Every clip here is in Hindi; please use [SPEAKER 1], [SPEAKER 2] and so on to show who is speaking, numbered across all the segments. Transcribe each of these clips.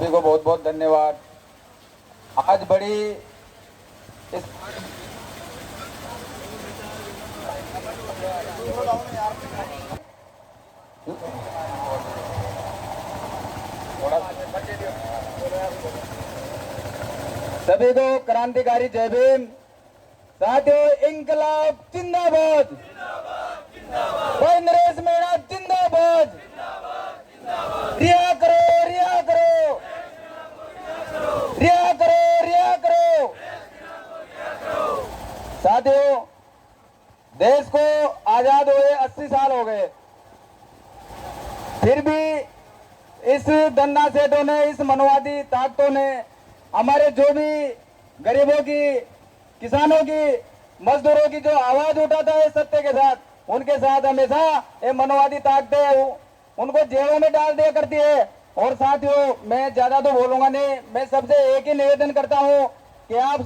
[SPEAKER 1] सभी को बहुत बहुत धन्यवाद। आज बड़ी इस सभी को क्रांतिकारी जय भीम। साथियों, इंकलाब जिंदाबाद, भाई नरेश मीणा जिंदाबाद। रिहा करो, रिहा करो, रिहा करो, रिहा करो। साथियों, देश को आजाद हुए 80 साल हो गए, फिर भी इस दन्ना सेठों ने, इस मनवादी ताकतों ने हमारे जो भी गरीबों की, किसानों की, मजदूरों की जो आवाज उठाता है सत्य के साथ, उनके साथ हमेशा ये मनवादी ताकतें उनको जेलों में डाल दिया करती है। और साथियों, मैं ज्यादा तो बोलूंगा नहीं, मैं सबसे एक ही निवेदन करता हूं कि आप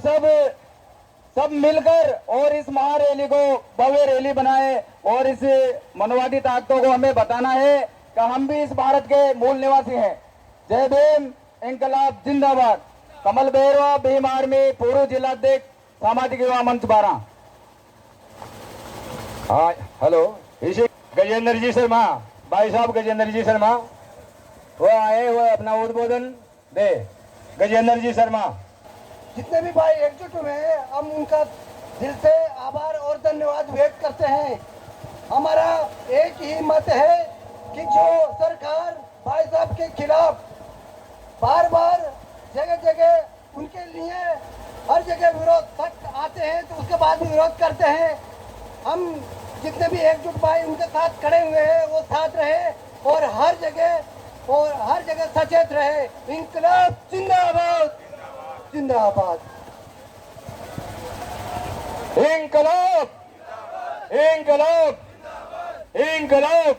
[SPEAKER 1] सब मिलकर और इस महारैली को भव्य रैली बनाए और इस मनवादी ताकतों को हमें बताना है कि हम भी इस भारत के मूल निवासी हैं। जय भीम, इंकलाब जिंदाबाद। कमल भैरवा, भीम आर्मी, पूर्व जिलाध्यक्ष, सामाजिक युवा मंच 12।
[SPEAKER 2] हाँ, हेलो, इसी गजेंद्र जी शर्मा, भाई साहब गजेंद्र जी शर्मा वो आए, वो अपना उद्बोधन दे। गजेंद्र जी शर्मा।
[SPEAKER 3] जितने भी भाई एकजुट हुए हैं, हम उनका दिल से आभार और धन्यवाद व्यक्त करते हैं। हमारा एक ही मत है कि जो सरकार भाई साहब के खिलाफ बार बार जगह जगह उनके लिए हर जगह विरोध तक आते हैं, तो उसके बाद भी विरोध करते हैं। हम जितने भी एकजुट भाई उनके साथ खड़े हुए हैं, वो साथ रहे और हर जगह सचेत रहे। इंकलाब जिंदाबाद, जिंदाबाद।
[SPEAKER 2] इंकलाब, इंकलाब, इंकलाब।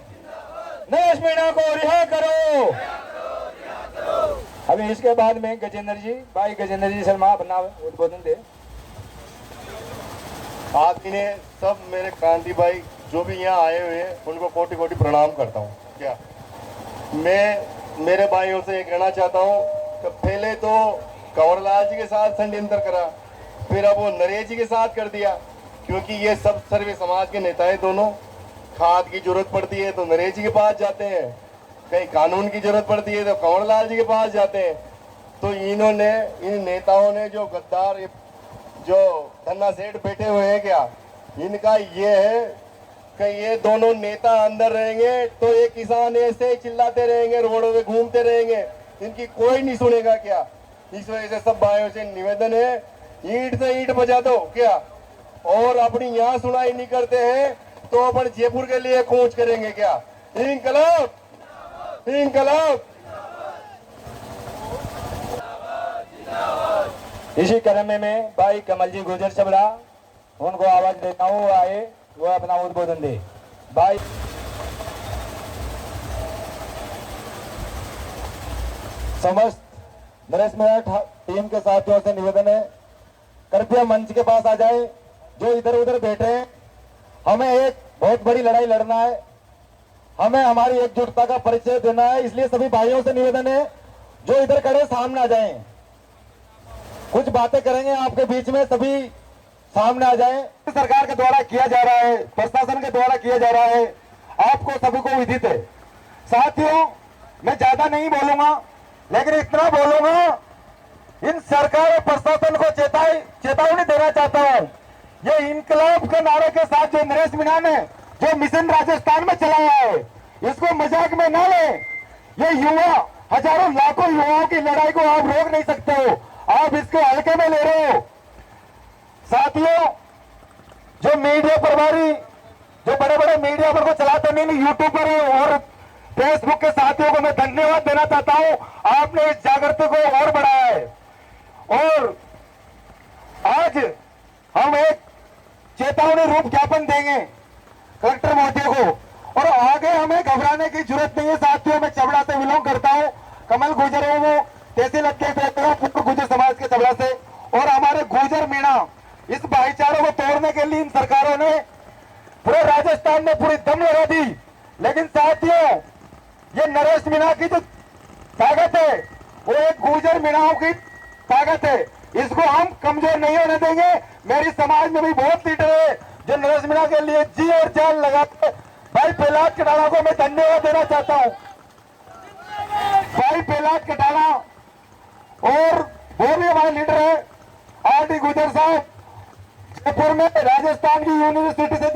[SPEAKER 2] नरेश मीणा को रिहा करो। अभी इसके बाद में गजेंद्र जी, भाई गजेंद्र जी शर्मा अपना उद्बोधन दे।
[SPEAKER 4] आज इन्हें सब मेरे क्रांति भाई जो भी यहाँ आए हुए हैं उनको कोटि कोटि प्रणाम करता हूँ। क्या मैं मेरे भाइयों से ये कहना चाहता हूँ कि पहले तो कंवरलाल जी के साथ षड्यंत्र करा, फिर अब वो नरेश जी के साथ कर दिया, क्योंकि ये सब सर्वे समाज के नेता हैं दोनों। खाद की जरूरत पड़ती है तो नरेश जी के पास जाते हैं, कहीं कानून की जरूरत पड़ती है तो कंवरलाल जी के पास जाते हैं। तो इन्होंने, इन नेताओं ने, जो गद्दार जो धन्ना सेठ बैठे हुए हैं, क्या इनका ये है कि ये दोनों नेता अंदर रहेंगे तो ये किसान ऐसे ही चिल्लाते रहेंगे, रोडों पे घूमते रहेंगे, इनकी कोई नहीं सुनेगा। क्या इस वजह से सब भाइयों से निवेदन है, ईंट से ईंट बजा दो क्या, और अपनी यहाँ सुनाई नहीं करते हैं तो अपन जयपुर के लिए कूच करेंगे क्या। इंकलाब, इंकलाब।
[SPEAKER 2] इसी क्रम में भाई कमल जी गुजर चबड़ा, उनको आवाज देता हूँ, आए वो अपना उद्बोधन दे। भाई समस्त नरेश मीणा टीम के साथियों से निवेदन है, कृपया मंच के पास आ जाए। जो इधर उधर बैठे हैं, हमें एक बहुत बड़ी लड़ाई लड़ना है, हमें हमारी एकजुटता का परिचय देना है। इसलिए सभी भाइयों से निवेदन है, जो इधर खड़े सामने आ जाएं, कुछ बातें करेंगे आपके बीच में, सभी सामने आ जाएं। सरकार के द्वारा किया जा रहा है, प्रशासन के द्वारा किया जा रहा है, आपको सभी को विदित है। साथियों, मैं ज्यादा नहीं बोलूंगा, लेकिन इतना बोलूंगा, इन सरकार और प्रशासन को चेतावनी देना चाहता हूं। ये इंकलाब के नारे के साथ जो नरेश मीणा ने जो मिशन राजस्थान में चलाया है, इसको मजाक में ना ले। ये युवा, हजारों लाखों युवाओं की लड़ाई को आप रोक नहीं सकते हो, आप इसको हल्के में ले रहे हो। साथियों, जो मीडिया प्रभारी, जो बड़े बड़े मीडिया पर को चलाते नहीं, यूट्यूबर और फेसबुक के साथियों को मैं धन्यवाद देना चाहता हूं, आपने इस जागृति को और बढ़ाया है। और आज हम एक चेतावनी रूप ज्ञापन देंगे कलेक्टर महोदय को, और आगे हमें घबराने की जरूरत नहीं है। साथियों, मैं चबड़ा से बिलोंग करता हूं, कमल गुजर हूं, वो तहसील पूर्व गुजर समाज के चबड़ा से, और हमारे गुजर मीणा इस भाईचारे को तोड़ने के लिए इन सरकारों ने पूरे राजस्थान में पूरी दम लगा दी। लेकिन साथियों, ये नरेश मीणा की जो ताकत है वो एक गुर्जर मीणाओं की ताकत है, इसको हम कमजोर नहीं होने देंगे। मेरी समाज में भी बहुत लीडर है जो नरेश मीणा के लिए जी और जान लगाते। भाई प्रहलाद कटाना को मैं धन्यवाद देना चाहता हूँ। भाई प्रहलाद कटाना और वो भी हमारे लीडर है आर.डी. गुर्जर साहब, जयपुर में राजस्थान की यूनिवर्सिटी से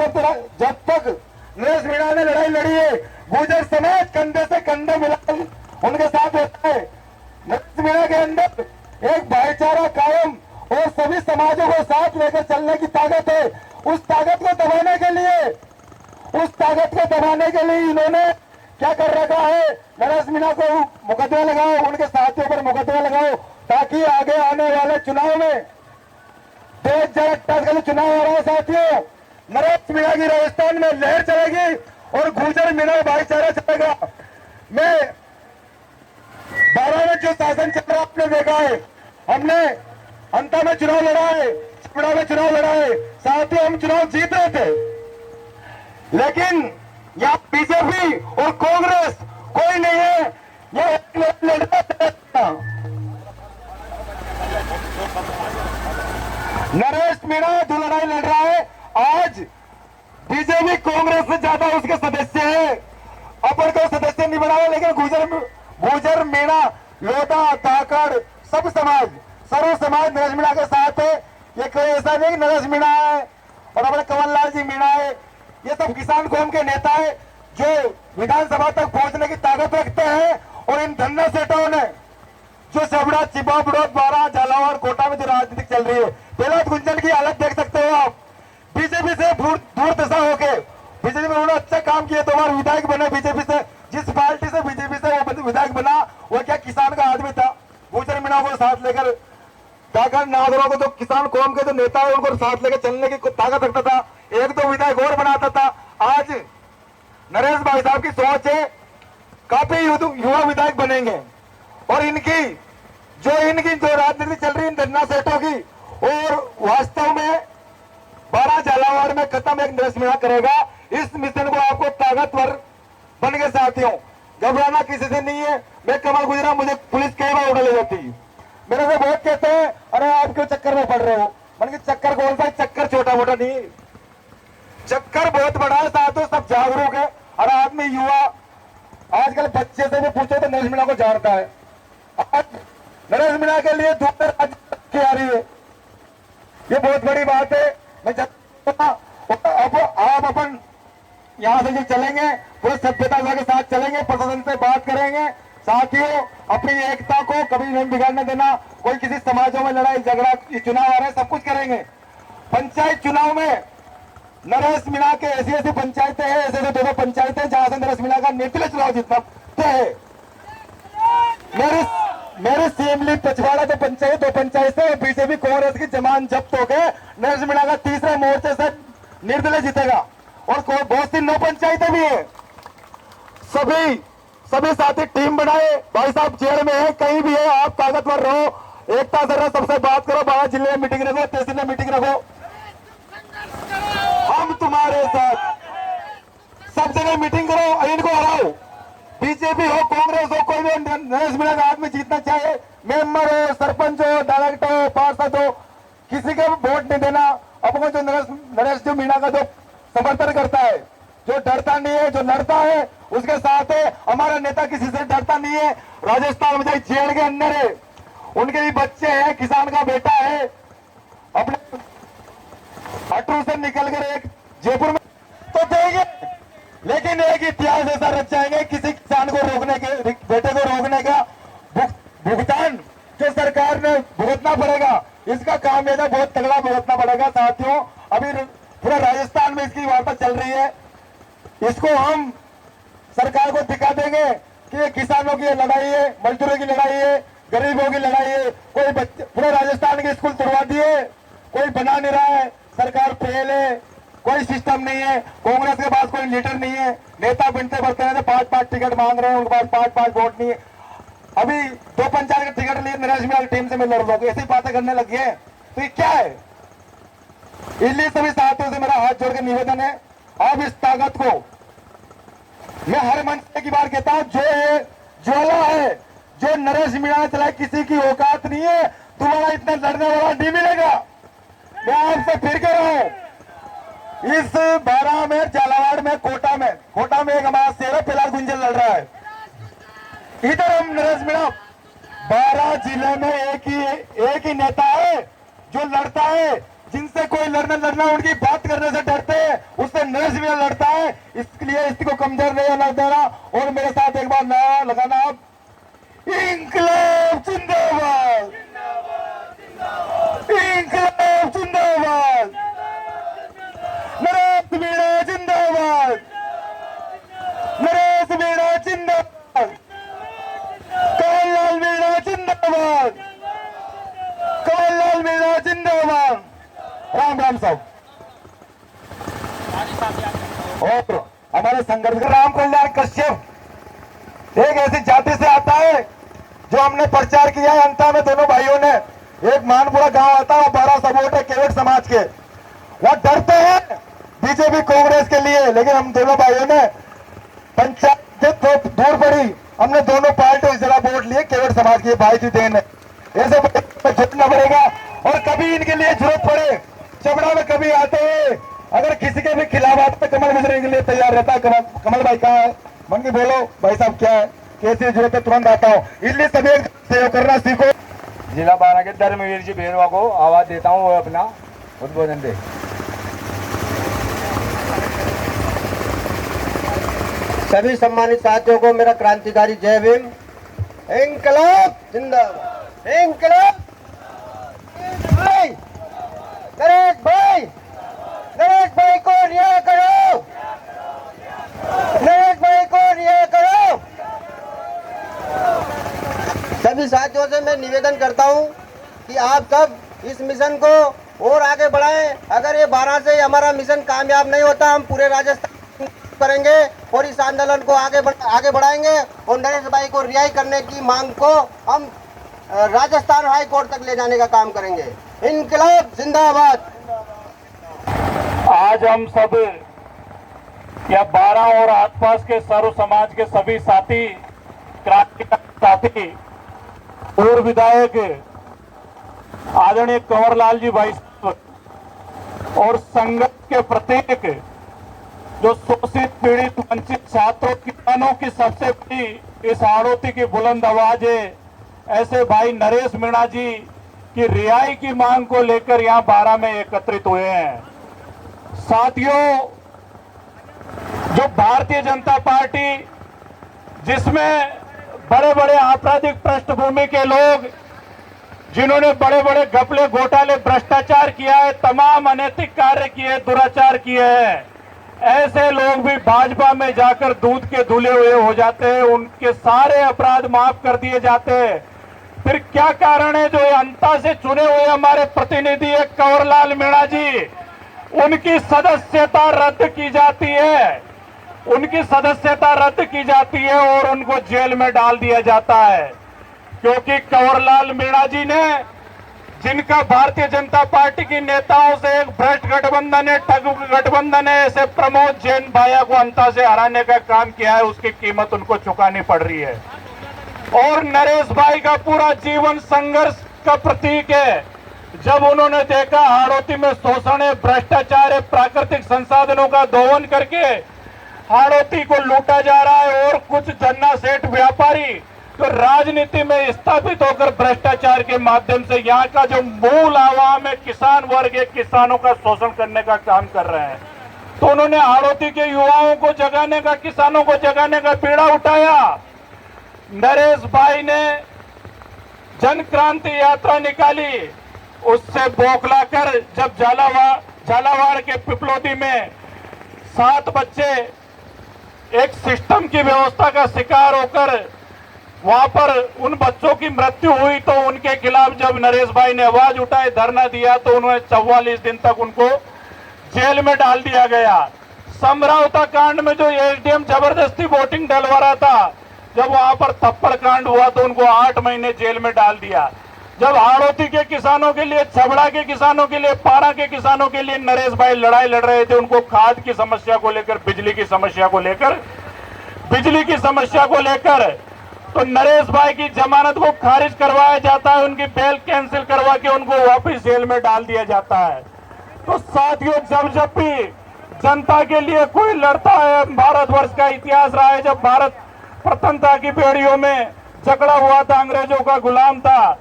[SPEAKER 2] जब तक नरेश मीणा ने लड़ाई लड़ी है, गुर्जर समाज कंधे से कंधे मिला उनके साथ होता है। नरेश मीणा के अंदर एक भाईचारा कायम और सभी समाजों को साथ लेकर चलने की ताकत है। उस ताकत को दबाने के लिए इन्होंने क्या कर रखा है, नरेश मीणा को मुकदमा लगाओ, उनके साथियों पर मुकदमा लगाओ, ताकि आगे आने वाले चुनाव में देश जनता का चुनाव हो रहा है साथियों, नरेश मीणा की राजस्थान में लहर चलेगी और गुर्जर मीणा भाईचारा चलेगा। मैं 12 में जो शासन चल रहा आपने देखा है, हमने अंता में चुनाव लड़ा है, छिपड़ा में चुनाव लड़ा है साथियों, हम चुनाव जीत रहे थे, लेकिन यहाँ बीजेपी और कांग्रेस कोई नहीं है, ये लड़ता। नरेश मीणा जो लड़ाई लड़ रहा है आज बीजेपी कांग्रेस से ज्यादा उसके सदस्य है, अपर को सदस्य नहीं बनाया, लेकिन गुर्जर मीणा लोधा धाकड़ सब समाज सर्व समाज नरेश मीणा के साथ है। ये कोई ऐसा नहीं कि नरेश मीणा है और अपने कंवरलाल जी मीणा है, ये सब किसान कौम के नेता है जो विधानसभा तक पहुंचने की ताकत रखते हैं। और इन धन्ना सेठों ने जो सबड़ा चिपा बुड़ौत बारा झालावाड़ कोटा में जो राजनीति चल रही है, प्रहलाद गुंजन की हालत देख सकते हो आप, बीजेपी से दूर दशा होके बीजेपी में उन्होंने अच्छा काम किया, 2 बार विधायक बने बीजेपी से, जिस पार्टी से बीजेपी से वो विधायक बना वो क्या किसान का आदमी था, गुर्जर मीणा को साथ लेकर धाकड़ नागरों को जो किसान कौम के जो नेता है उनको साथ लेकर चलने की ताकत रखता था, 1-2 विधायक और बनाता था। आज नरेश भाई साहब की सोच है काफी युवा विधायक बनेंगे और इनकी जो राजनीति चल रही है धन्ना सेठों की, और वास्तव में 12 झालावाड़ में खत्म एक नरेश मीणा करेगा। इस मिशन को आपको ताकतवर बन के साथियों, घबराना किसी से नहीं है। मैं कमल गुजरा, मुझे पुलिस कई बार उड़ा ले जाती, मेरे से बहुत कहते हैं अरे आप क्यों चक्कर में पड़ रहे हो, मैंने चक्कर कौन सा, चक्कर छोटा मोटा नहीं, चक्कर बहुत बड़ा है साथियों, सब जागरूक है। और आदमी युवा आजकल बच्चे से भी पूछो तो नरेश मीणा को जानता है। आज नरेश मीणा के लिए दूसरे राज्य आ रही है, ये बहुत बड़ी बात है। मैं अब आप अपन यहाँ से जो चलेंगे पूरे सभ्यता के साथ चलेंगे, प्रशासन से बात करेंगे साथियों, अपनी एकता को कभी नहीं बिगाड़ने देना। कोई किसी समाजों में लड़ाई झगड़ा, चुनाव आ रहे हैं, सब कुछ करेंगे। पंचायत चुनाव में नरेश मीणा के ऐसी पंचायतें हैं, ऐसे 2 पंचायतें जहां से नरेश मीणा का निर्दलीय चुनाव जीतना है। मेरे सीमली पचवाड़ा जो पंचायत 2 पंचायतें बीजेपी कांग्रेस की जमान जब्त हो गए, नरेश मीणा का तीसरे मोर्चे से निर्दलीय जीतेगा। और बहुत सी 9 पंचायतें भी है। सभी साथी टीम बनाए, भाई साहब जेल में है, कहीं भी है, आप ताकतवर रहो, एकता से रहो, सबसे बात करो, 12 जिले में मीटिंग रखो, तहसील में मीटिंग रखो, हम तुम्हारे साथ, सब जगह मीटिंग करो, इनको हराओ। बीजेपी हो कांग्रेस हो, कोई भी नरेश मीणा का आदमी जीतना चाहे, मेंबर हो, सरपंच हो, डायरेक्टर हो, पार्षद हो, किसी का वोट नहीं देना। अपने जो नरेश जो मीणा का जो समर्थन करता है, जो डरता नहीं है, जो लड़ता है, उसके साथ है। हमारा नेता किसी से डरता नहीं है। राजस्थान में जेल के अंदर है, उनके भी बच्चे हैं, किसान का बेटा है, अपने अटरू से निकलकर एक जयपुर में तो देंगे, लेकिन एक इतिहास ऐसा रच जाएंगे, किसी किसान को रोकने के बेटे को रोकने का भुगतान जो सरकार ने भुगतना पड़ेगा, इसका खामियाजा बहुत तगड़ा भुगतना पड़ेगा साथियों। अभी पूरा राजस्थान में इसकी वार्ता चल रही है, इसको हम सरकार को दिखा देंगे कि ये किसानों की लड़ाई है, मजदूरों की लड़ाई है, गरीबों की लड़ाई है। कोई बच्चे पूरे राजस्थान के स्कूल तोड़वा दिए, कोई बना नहीं रहा है, सरकार फेल है, कोई सिस्टम नहीं है, कांग्रेस के पास कोई लीडर नहीं है, नेता बनते बढ़ते हैं, 5-5 टिकट मांग रहे हैं, उनके पास 5-5 वोट नहीं है। अभी 2 पंचायत के टिकट लिए नरेश मीणा की टीम से मिल रहे, ऐसी बातें करने लगी है, तो ये क्या है? इसलिए सभी साथियों से मेरा हाथ जोड़ के निवेदन है, अब इस ताकत को मैं हर मंच की बार कहता हूं, जो ये ज्वाला है, जो नरेश मीणा ने चलाए, किसी की औकात नहीं है, तुम्हारा इतना लड़ने वाला नहीं मिलेगा। मैं आपसे फिर कह रहा हूं, इस 12 में, झालावाड़ में, कोटा में एक हमारा शेर है, फिलहाल गुंजन लड़ रहा है। इधर हम नरेश मीणा, 12 जिले में एक ही नेता है जो लड़ता है, जिनसे कोई लड़ना उनकी बात करने से डरते हैं, उससे नरेश मीणा लड़ता है। इसलिए इसको कमजोर नहीं होना देना। और मेरे साथ एक बार नारा लगाना आप, इंकलाब जिंदाबाद, इंकलाब जिंदाबाद, नरेश मीणा जिंदाबाद, नरेश मीणा जिंदाबाद, कमललाल मीणा जिंदाबाद, कमललाल मीणा जिंदाबाद। राम राम साहब। और हमारे संघर्ष राम कल्याण कश्यप एक ऐसी जाति से आता है जो हमने प्रचार किया है अंता में दोनों भाइयों ने। एक मानपुरा गांव आता है, 12 सबोट है केवट समाज के, वह डरते हैं बीजेपी कांग्रेस के लिए, लेकिन हम दोनों भाइयों ने पंचायत तो दूर पड़ी, हमने दोनों पार्टी जरा वोट लिए, केवट समाज की भाई की देन है। ऐसे झुकना पड़ेगा। और कभी इनके लिए जरूरत पड़े, चबड़ा में कभी आते हैं, अगर किसी के भी खिलाफ आते तो कमल गुजरने के लिए तैयार रहता है। कमल भाई कहाँ है? मंगी बोलो भाई साहब क्या है, कैसी जरूरत है, तुरंत आता हूँ। इसलिए सभी सहयोग करना सीखो।
[SPEAKER 1] जिला 12 के धर्मवीर जी भेरवा को आवाज देता हूँ, वो अपना उद्बोधन दे।
[SPEAKER 3] सभी सम्मानित साथियों को मेरा क्रांतिकारी जय भीम। इंकलाब जिंदाबाद, इंकलाब। भाई नरेश भाई को रिहा करो, नरेश भाई को रिहा करो। सभी साथियों से मैं निवेदन करता हूं कि आप सब इस मिशन को और आगे बढ़ाएं। अगर ये 12 से हमारा मिशन कामयाब नहीं होता, हम पूरे राजस्थान करेंगे और इस आंदोलन को आगे बढ़ाएंगे और नरेश भाई को रिहाई करने की मांग को हम राजस्थान हाई कोर्ट तक ले जाने का काम करेंगे। इनकलाब जिंदाबाद।
[SPEAKER 5] आज हम सब या 12 और आसपास के सर्व समाज के सभी साथी, क्रांतिकारी साथी, पूर्व विधायक आदरणीय कंवरलाल जी भाई साहब और संघर्ष के प्रतीक जो शोषित, पीड़ित, वंचित छात्रों, किसानों की सबसे बड़ी इस हाड़ौती की बुलंद आवाज है, ऐसे भाई नरेश मीणा जी की रिहाई की मांग को लेकर यहाँ 12 में एकत्रित हुए हैं। साथियों, जो भारतीय जनता पार्टी, जिसमें बड़े बड़े आपराधिक पृष्ठभूमि के लोग, जिन्होंने बड़े बड़े घपले, घोटाले, भ्रष्टाचार किया है, तमाम अनैतिक कार्य किए, दुराचार किए हैं, ऐसे लोग भी भाजपा में जाकर दूध के धुले हुए हो जाते हैं, उनके सारे अपराध माफ कर दिए जाते हैं। फिर क्या कारण है जो ये अंता से चुने हुए हमारे प्रतिनिधि है कंवरलाल मीणा जी, उनकी सदस्यता रद्द की जाती है, उनकी सदस्यता रद्द की जाती है और उनको जेल में डाल दिया जाता है, क्योंकि कंवरलाल मीणा जी ने, जिनका भारतीय जनता पार्टी की नेताओं से एक भ्रष्ट गठबंधन है, ठग गठबंधन है, ऐसे प्रमोद जैन भाया को अंता से हराने का काम किया है, उसकी कीमत उनको चुकानी पड़ रही है। और नरेश भाई का पूरा जीवन संघर्ष का प्रतीक है। जब उन्होंने देखा हाड़ौती में शोषण है, भ्रष्टाचार है, प्राकृतिक संसाधनों का दोहन करके हाड़ौती को लूटा जा रहा है और कुछ जन्ना सेठ व्यापारी तो राजनीति में स्थापित होकर भ्रष्टाचार के माध्यम से यहाँ का जो मूल आवाम है, किसान वर्ग है, किसानों का शोषण करने का काम कर रहे हैं। तो उन्होंने हाड़ौती के युवाओं को जगाने का, किसानों को जगाने का बीड़ा उठाया। नरेश भाई ने जन क्रांति यात्रा निकाली, उससे बौखलाकर जब झालावाड़ के पिपलोदी में 7 बच्चे एक सिस्टम की व्यवस्था का शिकार होकर वहां पर उन बच्चों की मृत्यु हुई, तो उनके खिलाफ जब नरेश भाई ने आवाज उठाई, धरना दिया, तो उन्होंने 44 दिन तक उनको जेल में डाल दिया गया। समरावता कांड में जो एसडीएम जबरदस्ती वोटिंग डलवा रहा था, जब वहां पर थप्पड़ कांड हुआ तो उनको 8 महीने जेल में डाल दिया। जब हाड़ौती के किसानों के लिए, छबड़ा के किसानों के लिए, पारा के किसानों के लिए नरेश भाई लड़ाई लड़ रहे थे, उनको खाद की समस्या को लेकर, बिजली की समस्या को लेकर, तो नरेश भाई की जमानत को खारिज करवाया जाता है, उनकी बेल कैंसिल करवा के उनको वापस जेल में डाल दिया जाता है। तो साथियों, जब भी जनता के लिए कोई लड़ता है, भारतवर्ष का इतिहास रहा है, जब भारत स्वतंत्रता की बेड़ियों में झगड़ा हुआ था, अंग्रेजों का गुलाम था,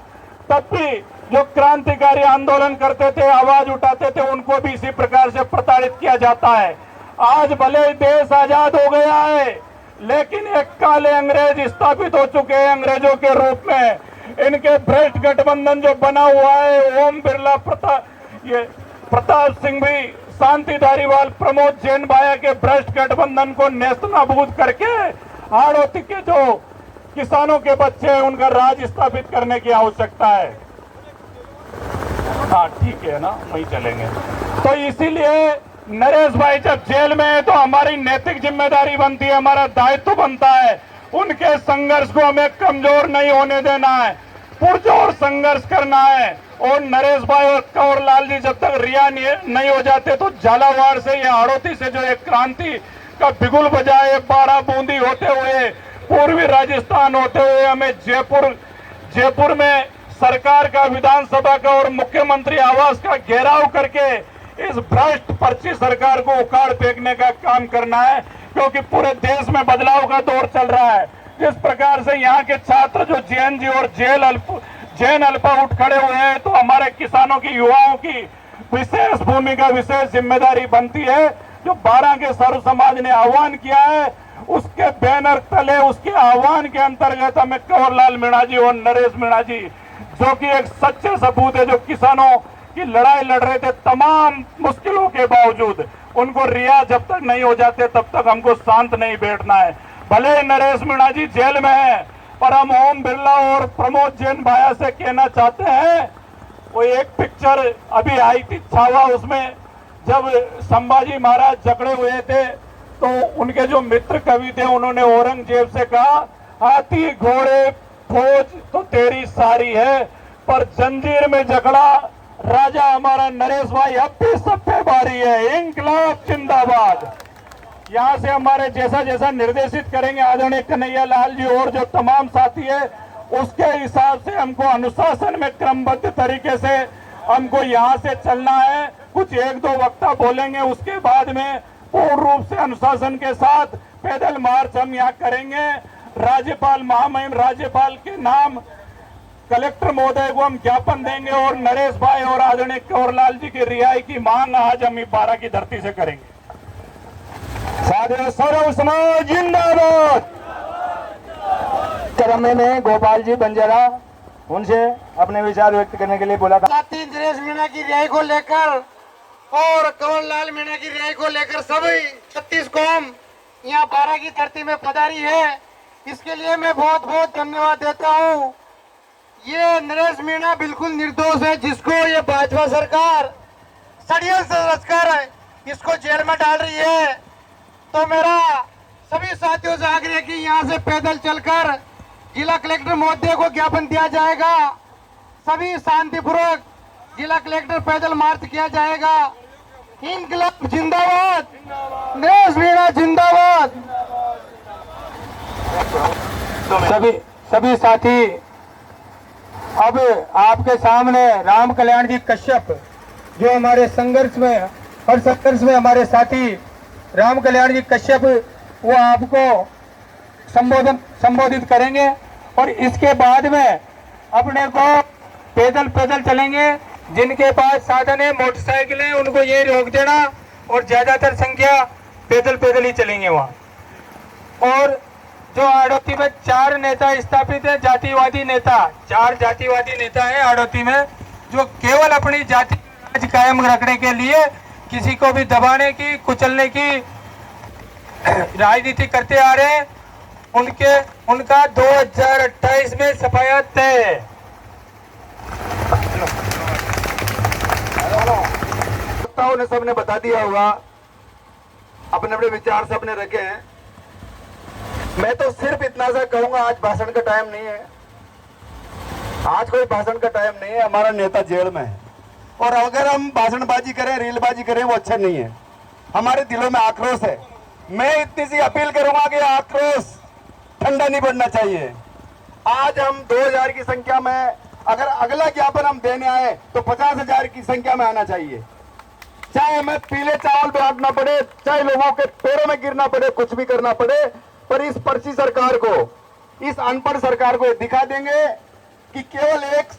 [SPEAKER 5] तब भी जो क्रांतिकारी आंदोलन करते थे, आवाज उठाते थे, उनको भी इसी प्रकार से प्रताड़ित किया जाता है। आज भले देश आजाद हो गया है, लेकिन एक काले अंग्रेज स्थापित हो चुके हैं अंग्रेजों के रूप में। इनके भ्रष्ट गठबंधन जो बना हुआ है, ओम बिरला, प्रताप सिंह भी, शांति धारीवाल, प्रमोद जैन भाया के भ्रष्ट गठबंधन को नेस्तनाबूद करके हाड़ौती के जो किसानों के बच्चे हैं उनका राज स्थापित करने की आवश्यकता है। हाँ ठीक है ना, वही चलेंगे। तो इसीलिए नरेश भाई जब जेल में है तो हमारी नैतिक जिम्मेदारी बनती है, हमारा दायित्व बनता है, उनके संघर्ष को हमें कमजोर नहीं होने देना है, पुरजोर संघर्ष करना है। और नरेश भाई और कंवर लाल जी जब तक रिहा नहीं हो जाते तो झालावाड़ से या हाड़ौती से जो एक क्रांति का बिगुल बजाए, बारा बूंदी होते हुए, पूर्वी राजस्थान होते हुए हमें जयपुर में सरकार का, विधानसभा का और मुख्यमंत्री आवास का घेराव करके इस भ्रष्ट पर्ची सरकार को उखाड़ फेंकने का काम करना है, क्योंकि पूरे देश में बदलाव का दौर चल रहा है। जिस प्रकार से यहाँ के छात्र जो जेएनजी और जैन अल्पा उठ खड़े हुए हैं, तो हमारे किसानों की, युवाओं की विशेष भूमिका, विशेष जिम्मेदारी बनती है। जो 12 के सर्व समाज ने आह्वान किया है, उसके बैनर तले, उसके आह्वान के अंतर्गत हमें कंवर लाल मीणा जी और नरेश मीणा जी, जो कि एक सच्चे सपूत है, जो किसानों की लड़ाई लड़ रहे थे तमाम मुश्किलों के बावजूद, उनको रिहा जब तक नहीं हो जाते तब तक हमको शांत नहीं बैठना है। भले नरेश मीणा जी जेल में है, पर हम ओम बिरला और प्रमोद जैन भाया से कहना चाहते हैं, वो एक पिक्चर अभी आई थी छावा, उसमें जब संभाजी महाराज झगड़े हुए थे तो उनके जो मित्र कवि थे उन्होंने औरंगजेब से कहा, हाथी घोड़े फौज तो तेरी सारी है, पर जंजीर में झगड़ा राजा हमारा नरेश भाई अब भी सब पे भारी है। इंकलाब जिंदाबाद। यहाँ से हमारे जैसा निर्देशित करेंगे आदरणीय कन्हैया लाल जी और जो तमाम साथी है, उसके हिसाब से हमको अनुशासन में क्रमबद्ध तरीके से हमको यहाँ से चलना है। कुछ 1-2 वक्ता बोलेंगे, उसके बाद में पूर्ण रूप से अनुशासन के साथ पैदल मार्च हम यहाँ करेंगे। राज्यपाल, महामहिम राज्यपाल के नाम कलेक्टर महोदय को हम ज्ञापन देंगे और नरेश भाई और आदरणीय कंवर लाल जी की रिहाई की मांग आज हम 12 की धरती से करेंगे।
[SPEAKER 1] साथियों, सर्व समाज जिंदाबाद। क्रम में गोपाल जी बंजारा, उनसे अपने विचार व्यक्त करने के लिए बोला था।
[SPEAKER 3] साथी नरेश मीणा की रिहाई को लेकर और कंवर लाल मीणा की रिहाई को लेकर सभी 36 कौम यहाँ 12 की धरती में पधारी है। इसके लिए मैं बहुत बहुत धन्यवाद देता हूँ। ये नरेश मीणा बिल्कुल निर्दोष है, जिसको ये भाजपा सरकार षड्यंत्र रचकर इसको जेल में डाल रही है। तो मेरा सभी साथियों से आग्रह है कि यहाँ से पैदल चलकर जिला कलेक्टर महोदय को ज्ञापन दिया जाएगा। सभी शांतिपूर्वक जिला कलेक्टर पैदल मार्च किया जाएगा। इंकलाब जिंदाबाद, नरेश मीणा जिंदाबाद।
[SPEAKER 1] सभी साथी, अब आपके सामने राम कल्याण जी कश्यप, जो हमारे संघर्ष में, हर संघर्ष में हमारे साथी राम कल्याण जी कश्यप, वो आपको संबोधित करेंगे और इसके बाद में अपने को पैदल चलेंगे। जिनके पास साधन है, मोटरसाइकिलें, उनको ये रोक देना और ज्यादातर संख्या पैदल ही चलेंगे वहाँ। और जो हाड़ौती में 4 नेता स्थापित है, जातिवादी नेता, 4 जातिवादी नेता है हाड़ौती में, जो केवल अपनी जाति राज कायम रखने के लिए किसी को भी दबाने की, कुचलने की राजनीति करते आ रहे हैं। उनका 2028 में सफाया तय है।
[SPEAKER 2] ने सबने बता दिया होगा, अपने अपने विचार सबने रखे हैं। मैं तो सिर्फ इतना सा कहूंगा, आज भाषण का टाइम नहीं है, आज कोई भाषण का टाइम नहीं है। हमारा नेता जेल में है और अगर हम भाषणबाजी करें, रीलबाजी करें, वो अच्छा नहीं है। हमारे दिलों में आक्रोश है। मैं इतनी सी अपील करूंगा कि आक्रोश ठंडा नहीं पड़ना चाहिए।
[SPEAKER 1] आज हम 2000 की संख्या में, अगर अगला ज्ञापन हम देने आए तो 50,000 की संख्या में आना चाहिए। चाहे हमें पीले चावल बांटना पड़े, चाहे लोगों के पैरों में गिरना पड़े, कुछ भी करना पड़े, पर इस पर्ची सरकार को, इस अनपढ़ सरकार को दिखा देंगे कि केवल एक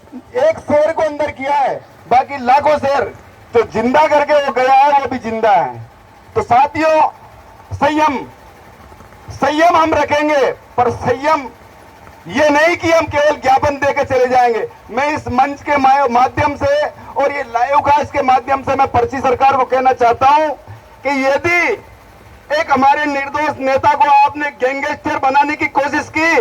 [SPEAKER 1] शेर को अंदर किया है, बाकी लाखों शेर जो जिंदा करके वो गया है वो भी जिंदा है। तो साथियों, संयम हम रखेंगे, पर संयम ये नहीं कि हम केवल ज्ञापन देकर चले जाएंगे। मैं इस मंच के माध्यम से और ये लाइव कास्ट के माध्यम से मैं पर्ची सरकार को कहना चाहता हूं कि यदि एक हमारे निर्दोष नेता को आपने गैंगस्टर बनाने की कोशिश की,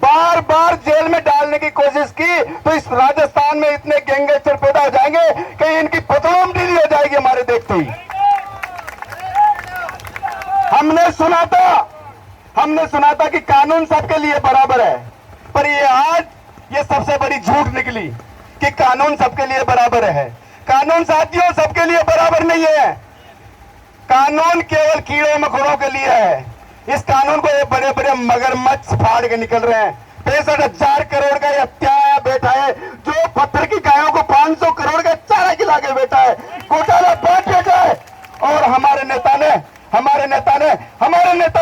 [SPEAKER 1] बार बार जेल में डालने की कोशिश की, तो इस राजस्थान में इतने गैंगस्टर पैदा हो जाएंगे कि इनकी पतलों ढीली हो जाएगी हमारे देखते ही। हमने सुना था कि कानून सबके लिए बराबर है, पर ये आज ये सबसे बड़ी झूठ निकली कि कानून सबके लिए बराबर है। कानून साथियों सबके लिए बराबर नहीं है। कानून केवल कीड़े मकोड़ों के लिए है। इस कानून को ये बड़े बड़े मगरमच्छ फाड़ के निकल रहे हैं। 65,000 करोड़ का ये हत्या बैठा है, जो पत्थर की गायों को 500 करोड़ का चारा खिला के बैठा है, घोटाला बांट बैठा है। और हमारे नेता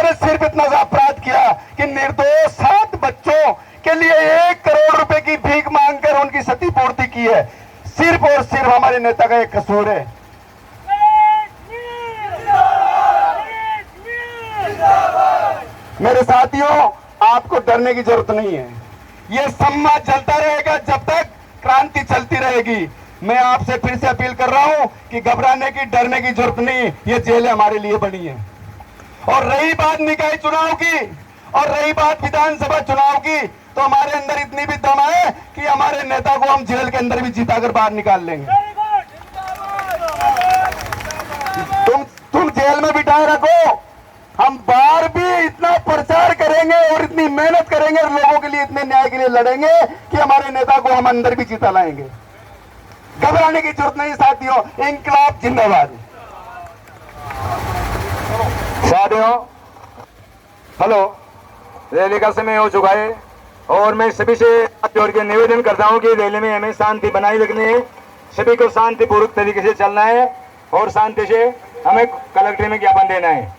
[SPEAKER 1] ने सिर्फ इतना सा अपराध किया कि निर्दोष 7 बच्चों के लिए 1 करोड़ रुपए की भीख मांगकर उनकी क्षतिपूर्ति की है। सिर्फ और सिर्फ हमारे नेता का एक कसूर है। मेरे साथियों, आपको डरने की जरूरत नहीं है। यह सम्मान चलता रहेगा जब तक क्रांति चलती रहेगी। मैं आपसे फिर से अपील कर रहा हूं कि घबराने की, डरने की जरूरत नहीं। ये जेलें हमारे लिए बनी है। और रही बात निकाय चुनाव की और रही बात विधानसभा चुनाव की, तो हमारे अंदर इतनी भी दम है कि हमारे नेता को हम जेल के अंदर भी जिताकर बाहर निकाल लेंगे। तुम जेल में बिठाए रखो, हम बाहर भी इतना प्रचार करेंगे और इतनी मेहनत करेंगे और लोगों के लिए, इतने न्याय के लिए लड़ेंगे कि हमारे नेता को हम अंदर भी जिता लाएंगे। घबराने की जरूरत नहीं साथियों। इंकलाब जिंदाबाद।
[SPEAKER 2] साथियों, हेलो, रैली का समय हो चुका है और मैं सभी से हाथ जोड़ के निवेदन करता हूं कि रैली में हमें शांति बनाए रखनी है। सभी को शांतिपूर्वक तरीके से चलना है और शांति से हमें कलेक्ट्रेट में ज्ञापन देना है।